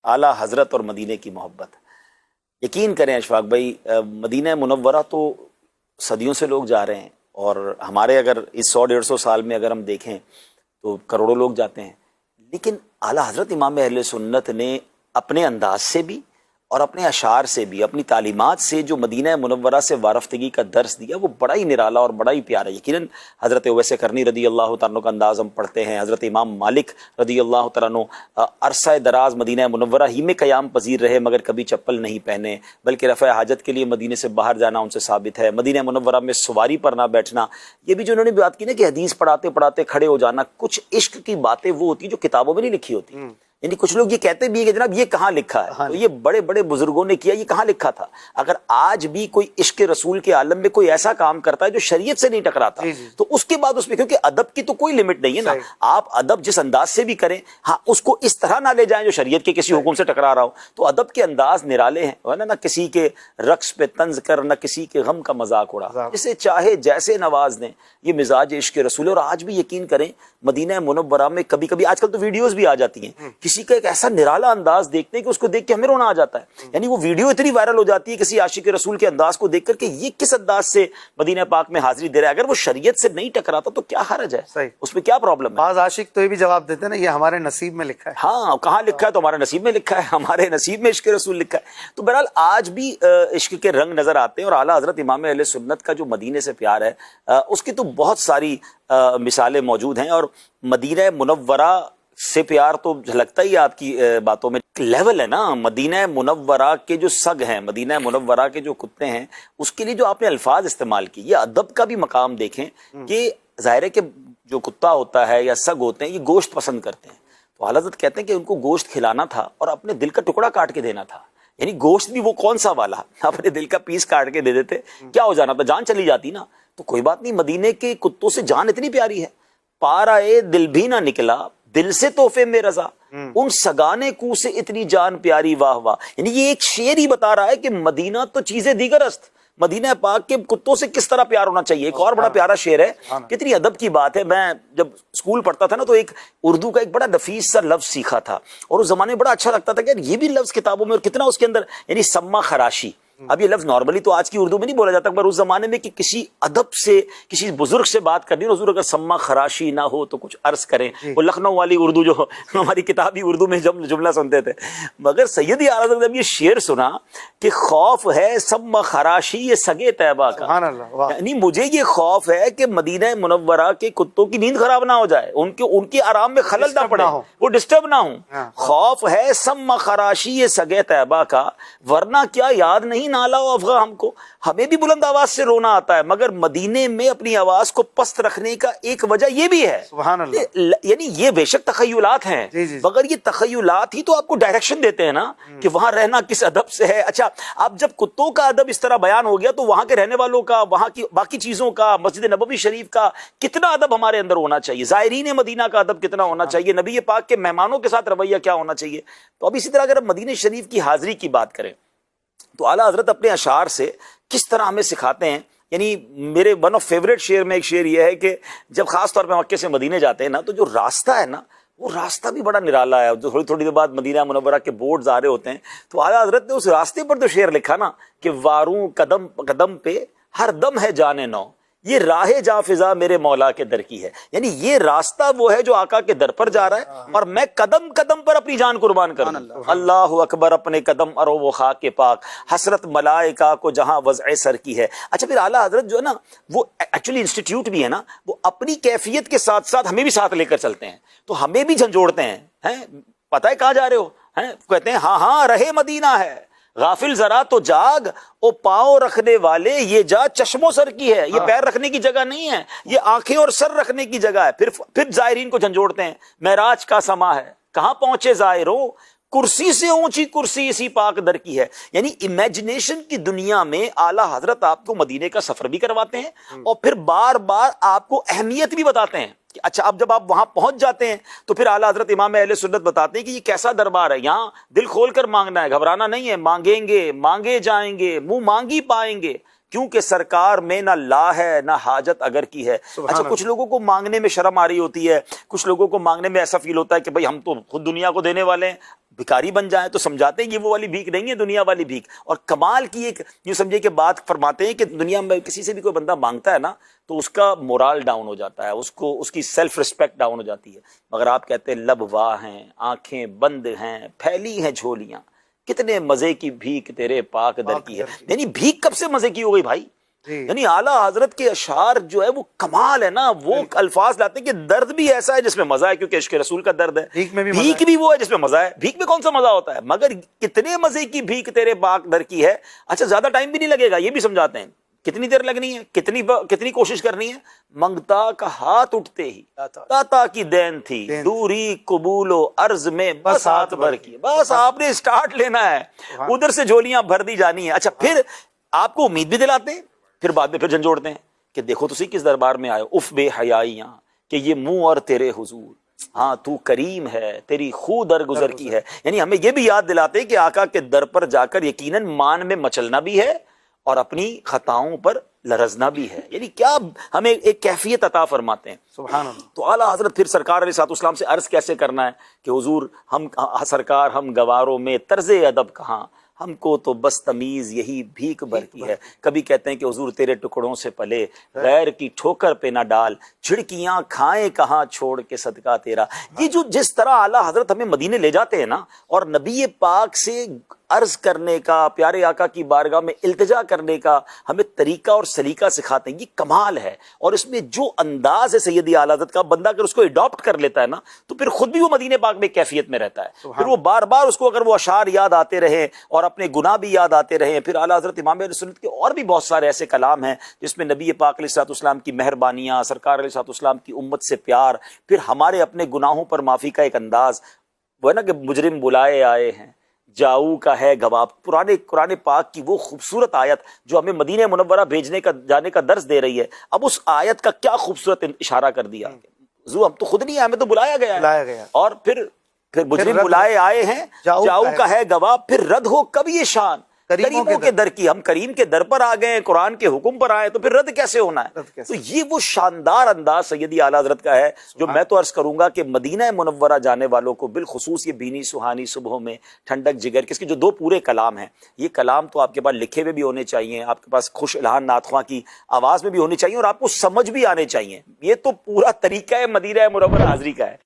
اعلیٰ حضرت اور مدینے کی محبت. یقین کریں اشفاق بھائی، مدینہ منورہ تو صدیوں سے لوگ جا رہے ہیں، اور ہمارے اگر اس 100-150 سال میں اگر ہم دیکھیں تو کروڑوں لوگ جاتے ہیں، لیکن اعلیٰ حضرت امام اہل سنت نے اپنے انداز سے بھی اور اپنے اشعار سے بھی، اپنی تعلیمات سے جو مدینہ منورہ سے وارفتگی کا درس دیا وہ بڑا ہی نرالا اور بڑا ہی پیارا. یقیناً حضرت اویس قرنی رضی اللہ تعالیٰ عنہ کا انداز ہم پڑھتے ہیں، حضرت امام مالک رضی اللہ تعالیٰ عنہ عرصہ دراز مدینہ منورہ ہی میں قیام پذیر رہے مگر کبھی چپل نہیں پہنے، بلکہ رفع حاجت کے لیے مدینے سے باہر جانا ان سے ثابت ہے. مدینہ منورہ میں سواری پر نہ بیٹھنا، یہ بھی جو انہوں نے بات کی نا کہ حدیث پڑھاتے پڑھاتے کھڑے ہو جانا. کچھ عشق کی باتیں وہ ہوتی ہیں جو کتابوں میں نہیں لکھی ہوتی، یعنی کچھ لوگ یہ کہتے بھی ہیں کہ جناب یہ کہاں لکھا ہے، تو یہ بڑے بڑے بزرگوں نے کیا، یہ کہاں لکھا تھا. اگر آج بھی کوئی عشق رسول کے عالم میں کوئی ایسا کام کرتا ہے جو شریعت سے نہیں ٹکراتا تو اس کے بعد اس میں، کیونکہ ادب کی تو کوئی لمٹ نہیں ہے نا، آپ ادب جس انداز سے بھی کریں، ہاں اس کو اس طرح نہ لے جائیں جو شریعت کے کسی حکم سے ٹکرا رہا ہو. تو ادب کے انداز نرالے ہیں، نہ کسی کے رقص پہ طنز کر، نہ کسی کے غم کا مذاق اڑا، جسے چاہے جیسے نواز دیں. یہ مزاج عشق رسول ہے. اور آج بھی یقین کریں مدینہ منورہ میں کبھی کبھی، آج کل تو ویڈیوز بھی آ جاتی ہیں، کسی کا ایک ایسا نرالا انداز دیکھتے ہیں کہ اس کو دیکھ کے ہمیں رونا آ جاتا ہے. یعنی وہ ویڈیو اتنی وائرل ہو جاتی ہے کسی عاشق رسول کے انداز کو دیکھ کر کہ یہ کس انداز سے مدینہ پاک میں حاضری دے رہا ہے. اگر وہ شریعت سے نہیں ٹکراتا تو کیا حرج ہے، اس میں کیا پرابلم ہے. بعض عاشق تو یہ بھی جواب دیتے ہیں نا، یہ ہمارے نصیب میں لکھا ہے. ہاں کہاں لکھا ہے؟ تو ہمارے نصیب میں لکھا ہے، ہمارے نصیب میں عشق رسول لکھا ہے. تو بہرحال آج بھی عشق کے رنگ نظر آتے ہیں. اور اعلیٰ حضرت امام اہل سنت کا جو مدینے سے پیار ہے اس کی تو بہت ساری مثالیں موجود ہیں. اور مدینہ منورہ سے پیار تو جھلکتا ہی آپ کی باتوں میں. لیول ہے نا مدینہ منورہ کے جو سگ ہیں، مدینہ منورہ کے جو کتے ہیں، اس کے لیے جو آپ نے الفاظ استعمال کی، یہ ادب کا بھی مقام دیکھیں کہ ظاہر ہے کہ جو کتا ہوتا ہے یا سگ ہوتے ہیں یہ گوشت پسند کرتے ہیں. تو اعلیٰ حضرت کہتے ہیں کہ ان کو گوشت کھلانا تھا اور اپنے دل کا ٹکڑا کاٹ کے دینا تھا. یعنی گوشت بھی وہ کون سا والا، اپنے دل کا پیس کاٹ کے دے دیتے، کیا ہو جانا تھا، جان چلی جاتی نا. تو کوئی بات نہیں، مدینے کے کتوں سے جان اتنی پیاری ہے. پارا دل بھی نہ نکلا دل سے تحفے میں رضا، ان سگانے کو سے اتنی جان پیاری واہ واہ. یعنی یہ ایک شعر ہی بتا رہا ہے کہ مدینہ تو چیزیں دیگر است، مدینہ پاک کے کتوں سے کس طرح پیار ہونا چاہیے. ایک اور بڑا پیارا شعر ہے، کتنی ادب کی بات ہے. میں جب اسکول پڑھتا تھا نا تو ایک اردو کا ایک بڑا نفیس سا لفظ سیکھا تھا، اور اس زمانے میں بڑا اچھا لگتا تھا کہ یہ بھی لفظ کتابوں میں، اور کتنا اس کے اندر، یعنی سما خراشی. اب یہ لفظ نارملی تو آج کی اردو میں نہیں بولا جاتا، پر اس زمانے میں کہ کسی ادب سے کسی بزرگ سے بات کرنی، حضور اگر سما خراشی نہ ہو تو کچھ عرض کریں. وہ لکھنؤ والی اردو جو ہماری کتابی اردو میں جب جملہ سنتے تھے، مگر سیدی اعلیٰ حضرت جب یہ شعر سنا کہ خوف ہے سما خراشی یہ سگے طیبہ کا، یعنی مجھے یہ خوف ہے کہ مدینہ منورہ کے کتوں کی نیند خراب نہ ہو جائے، ان کے آرام میں خلل نہ پڑے، وہ ڈسٹرب نہ ہوں. خوف ہے سما خراشی یہ سگے طیبہ کا، ورنہ کیا یاد نہیں نالا و افغا ہم کو. ہمیں بھی بلند آواز سے رونا آتا ہے، مگر مدینے میں اپنی آواز کو پست رکھنے کا ایک وجہ یہ بھی ہے. سبحان اللہ. یعنی یہ بے شک تخیلات ہیں، مگر یہ تخیلات ہی تو آپ کو ڈائریکشن دیتے ہیں نا کہ وہاں رہنا کس ادب سے ہے. اچھا اب جب کتوں کا ادب اس طرح بیان ہو گیا تو وہاں کے رہنے والوں کا، وہاں کی باقی چیزوں کا، مسجد نبوی شریف کا کتنا ادب ہمارے اندر ہونا چاہیے، زائرین مدینہ کا ادب کتنا ہونا چاہیے، نبی پاک کے مہمانوں کے ساتھ رویہ کیا ہونا چاہیے. تو اب اسی طرح اگر ہم مدینہ شریف کی حاضری کی بات کریں تو اعلیٰ حضرت اپنے اشعار سے کس طرح ہمیں سکھاتے ہیں. یعنی میرے ون آف فیوریٹ شعر میں ایک شعر یہ ہے کہ جب خاص طور پہ مکے سے مدینے جاتے ہیں نا تو جو راستہ ہے نا وہ راستہ بھی بڑا نرالا ہے. جو تھوڑی دیر بعد مدینہ منورہ کے بورڈز آ رہے ہوتے ہیں تو اعلیٰ حضرت نے اس راستے پر تو شعر لکھا نا کہ واروں قدم قدم پہ ہر دم ہے جانے نو، یہ راہ جاں فضا میرے مولا کے در کی ہے. یعنی یہ راستہ وہ ہے جو آقا کے در پر جا رہا ہے اور میں قدم قدم پر اپنی جان قربان کروں. اللہ اکبر اپنے قدم ارو وہ خاک پاک، حسرت ملائکہ کو جہاں وضع سر کی ہے. اچھا پھر اعلیٰ حضرت جو ہے نا وہ ایکچولی انسٹیٹیوٹ بھی ہے نا، وہ اپنی کیفیت کے ساتھ ساتھ ہمیں بھی ساتھ لے کر چلتے ہیں، تو ہمیں بھی جھنجھوڑتے ہیں. پتہ ہے کہاں جا رہے ہو؟ کہتے ہیں ہاں ہاں رہے مدینہ ہے، غافل ذرا تو جاگ، او پاؤں رکھنے والے یہ جا چشم و سر کی ہے. یہ پیر رکھنے کی جگہ نہیں ہے، یہ آنکھیں اور سر رکھنے کی جگہ ہے. پھر زائرین کو جھنجھوڑتے ہیں، معراج کا سما ہے کہاں پہنچے زائروں، کرسی سے اونچی کرسی اسی پاک در کی ہے. یعنی امیجنیشن کی دنیا میں اعلیٰ حضرت آپ کو مدینے کا سفر بھی کرواتے ہیں اور پھر بار بار آپ کو اہمیت بھی بتاتے ہیں کہ اچھا اب جب آپ وہاں پہنچ جاتے ہیں تو پھر اعلیٰ حضرت امام اہل سنت بتاتے ہیں کہ یہ کیسا دربار ہے، یہاں دل کھول کر مانگنا ہے، گھبرانا نہیں ہے، مانگیں گے مانگے جائیں گے منہ مانگی پائیں گے، کیونکہ سرکار میں نہ لا ہے نہ حاجت اگر کی ہے. اچھا کچھ لوگوں کو مانگنے میں شرم آ رہی ہوتی ہے، کچھ لوگوں کو مانگنے میں ایسا فیل ہوتا ہے کہ بھائی ہم تو خود دنیا کو دینے والے ہیں. بھکاری بن جائیں تو سمجھاتے ہیں یہ وہ والی بھیک نہیں ہے، دنیا والی بھیک. اور کمال کی ایک یوں سمجھے کہ بات فرماتے ہیں کہ دنیا میں کسی سے بھی کوئی بندہ مانگتا ہے نا تو اس کا مورال ڈاؤن ہو جاتا ہے، اس کی سیلف رسپیکٹ ڈاؤن ہو جاتی ہے. مگر آپ کہتے ہیں لب واہ ہیں، آنکھیں بند ہیں، پھیلی ہیں جھولیاں، کتنے مزے کی بھیک تیرے پاک در کی ہے. یعنی بھیک کب سے مزے کی ہو گئی بھائی؟ یعنی اعلیٰ حضرت کے اشعار جو ہے وہ کمال ہے نا، وہ الفاظ لاتے ہیں کہ درد بھی ایسا ہے جس میں مزہ ہے، کیونکہ عشق رسول کا درد ہے. بھیک بھی وہ ہے جس میں مزہ ہے. بھیک میں کون سا مزہ ہوتا ہے؟ مگر کتنے مزے کی بھیک تیرے پاک در کی ہے. اچھا زیادہ ٹائم بھی نہیں لگے گا، یہ بھی سمجھاتے ہیں. کتنی دیر لگنی ہے، کتنی کوشش کرنی ہے؟ منگتا کا ہاتھ اٹھتے ہی داتا کی دین تھی، دوری قبول و عرض میں بس ہاتھ بھر کی. بس آپ نے اسٹارٹ لینا ہے، ادھر سے جھولیاں بھر دی جانی ہے. اچھا پھر آپ کو امید بھی دلاتے ہیں، پھر بعد میں پھر جھنجھوڑتے ہیں کہ دیکھو تو صحیح کس دربار میں آئے، اف بے حیائیاں کہ یہ منہ اور تیرے حضور، ہاں تو کریم ہے، تیری خو درگزر کی ہے. یعنی ہمیں یہ بھی یاد دلاتے ہیں کہ آقا کے در پر جا کر یقیناً مان میں مچلنا بھی ہے اور اپنی خطاؤں پر لرزنا بھی ہے. یعنی کیا ہمیں ایک کیفیت عطا فرماتے ہیں. سبحان اللہ. تو اعلیٰ حضرت پھر سرکار علیہ السلام سے عرض کیسے کرنا ہے کہ حضور ہم سرکار ہم گواروں میں طرز ادب کہاں، ہم کو تو بس تمیز یہی بھیک بھر کی ہے. کبھی کہتے ہیں کہ حضور تیرے ٹکڑوں سے پلے، غیر کی ٹھوکر پہ نہ ڈال، جھڑکیاں کھائیں کہاں چھوڑ کے صدقہ تیرا. یہ جو جس طرح اعلیٰ حضرت ہمیں مدینے لے جاتے ہیں نا، اور نبی پاک سے عرض کرنے کا، پیارے آقا کی بارگاہ میں التجا کرنے کا ہمیں طریقہ اور سلیقہ سکھاتے ہیں، یہ کمال ہے. اور اس میں جو انداز ہے سیدی اعلیٰ حضرت کا، بندہ اگر اس کو اڈاپٹ کر لیتا ہے نا تو پھر خود بھی وہ مدینے پاک میں کیفیت میں رہتا ہے. پھر وہ بار بار اس کو اگر وہ اشعار یاد آتے رہیں اور اپنے گناہ بھی یاد آتے رہیں. پھر اعلیٰ حضرت امام اہل سنت کے اور بھی بہت سارے ایسے کلام ہیں جس میں نبی پاک علیہ الصلوۃ والسلام کی مہربانیاں، سرکار علیہ الصلوۃ والسلام کی امت سے پیار، پھر ہمارے اپنے گناہوں پر معافی کا ایک انداز. وہ ہے نا کہ مجرم بلائے آئے ہیں، جاؤ کا ہے گواہ. قرآن پاک کی وہ خوبصورت آیت جو ہمیں مدینہ منورہ جانے کا درس دے رہی ہے. اب اس آیت کا کیا خوبصورت اشارہ کر دیا. ہم تو خود نہیں آئے، ہمیں تو بلایا گیا. اور پھر مجرم بلائے آئے ہیں، جاؤ کا ہے گواہ، پھر رد ہو کب یہ شان کریموں کے در کی. ہم کریم کے در پر آ گئے، قرآن کے حکم پر آئے، تو پھر رد کیسے ہونا ہے؟ تو یہ وہ شاندار انداز سیدی اعلیٰ حضرت کا ہے جو میں تو عرض کروں گا کہ مدینہ منورہ جانے والوں کو بالخصوص یہ بینی سہانی صبحوں میں ٹھنڈک جگر، کس کے جو 2 پورے کلام ہیں، یہ کلام تو آپ کے پاس لکھے ہوئے بھی ہونے چاہیے، آپ کے پاس خوش الہان نعت خواں کی آواز میں بھی ہونی چاہیے، اور آپ کو سمجھ بھی آنے چاہیے. یہ تو پورا طریقہ ہے مدینہ منورہ حاضری کا ہے.